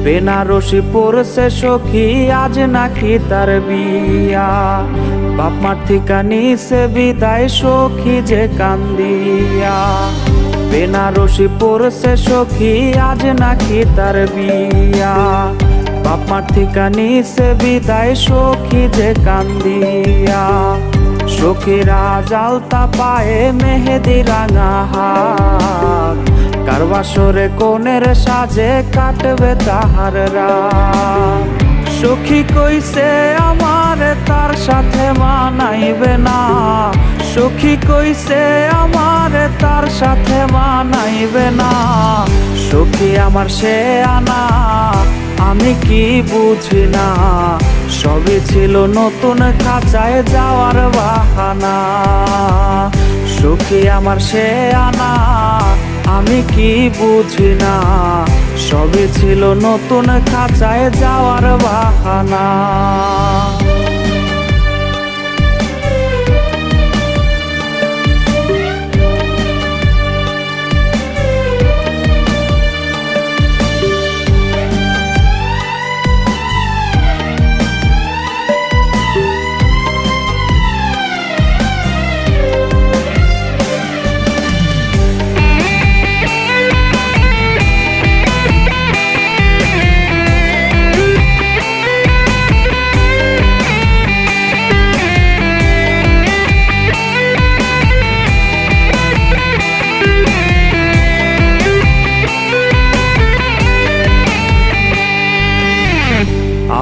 বেনারসি পড়ছে সখী, আজ নাকি তার বিয়া। বাপ মার থিকা নিছে বিদায়, সখী যে কান্দিয়া। বেনারসি পড়ছে সখী, আজ নাকি তার বিয়া। বাপ মার থিকা নিছে বিদায়, সখী যে কান্দিয়া। সখীরা জালতা পায়ে মেহেদি রাঙা হাত, কার বাসরে কোনের সাজে কাটবে তাহার রাত। সখী কইছে আমার তার সাথে মানাইবে না, সখী কইছে আমার তার সাথে মানাইবে না। সখী আমার সে আনা, আমি কি বুঝি না, সবই ছিল নতুন খাঁচায় যাওয়ার বাহানা। সখী আমার সে আনা, আমি কি বুঝি না, সবই ছিল নতুন খাঁচায় যাওয়ার বাহানা।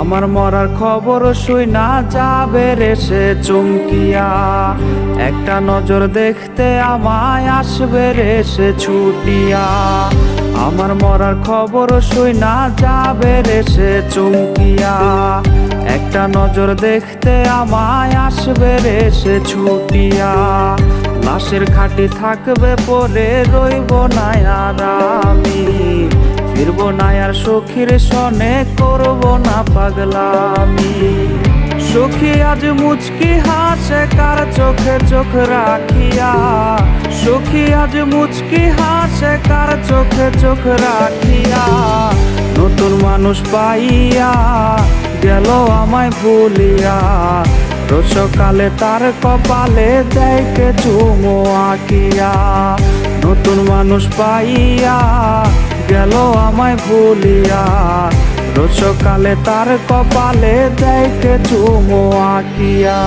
আমার মরার খবর শুইনা যাবে রে সে চমকিয়া, একটা নজর দেখতে আমায় আসবে রে সে ছুটিয়া। আমার মরার খবর শুইনা যাবে রে সে চমকিয়া, একটা নজর দেখতে আমায় আসবে রে সে ছুটিয়া। লাশের খাটি থাকবে পরে, রইব না আর আমি, ফিরব না আর সখীর সনে, করব না পাগলামি। সখী আজ মুচকি হাসে কার চোখে চোখ রাখিয়া, সখী আজ মুচকি হাসে কার চোখে চোখ রাখিয়া। নতুন মানুষ পাইয়া গেল আমায় ভুলিয়া, রোজ সকালে তার কপালে দেয় কে চুমো আঁকিয়া। নতুন মানুষ পাইয়া গেল আমায় ভুলিয়া, রোজ সকালে তার কপালে দেয় কে চুমো আঁকিয়া।